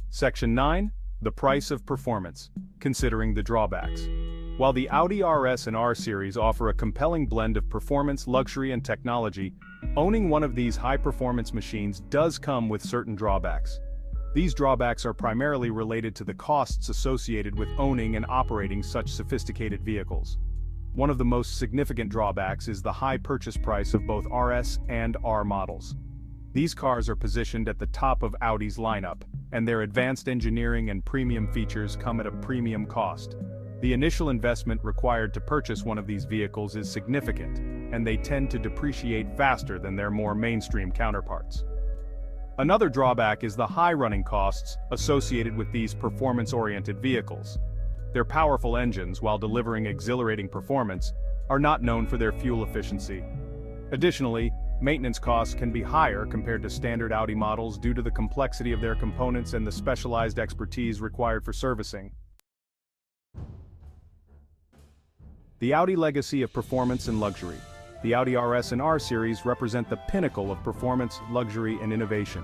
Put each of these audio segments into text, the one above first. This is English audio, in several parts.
Section 9. The price of performance, considering the drawbacks. While the Audi RS and R series offer a compelling blend of performance, luxury, and technology, owning one of these high-performance machines does come with certain drawbacks. These drawbacks are primarily related to the costs associated with owning and operating such sophisticated vehicles. One of the most significant drawbacks is the high purchase price of both RS and R models. These cars are positioned at the top of Audi's lineup, and their advanced engineering and premium features come at a premium cost. The initial investment required to purchase one of these vehicles is significant, and they tend to depreciate faster than their more mainstream counterparts. Another drawback is the high running costs associated with these performance-oriented vehicles. Their powerful engines, while delivering exhilarating performance, are not known for their fuel efficiency. Additionally, maintenance costs can be higher compared to standard Audi models due to the complexity of their components and the specialized expertise required for servicing. The Audi legacy of performance and luxury. The Audi RS and R series represent the pinnacle of performance, luxury, and innovation.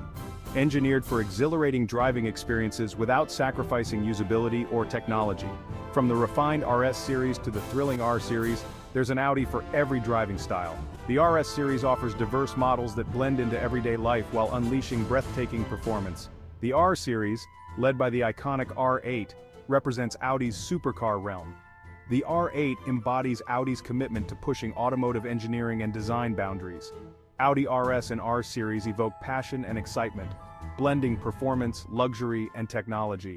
Engineered for exhilarating driving experiences without sacrificing usability or technology. From the refined RS series to the thrilling R series, there's an Audi for every driving style. The RS series offers diverse models that blend into everyday life while unleashing breathtaking performance. The R series, led by the iconic R8, represents Audi's supercar realm. The R8 embodies Audi's commitment to pushing automotive engineering and design boundaries. Audi RS and R series evoke passion and excitement, blending performance, luxury, and technology.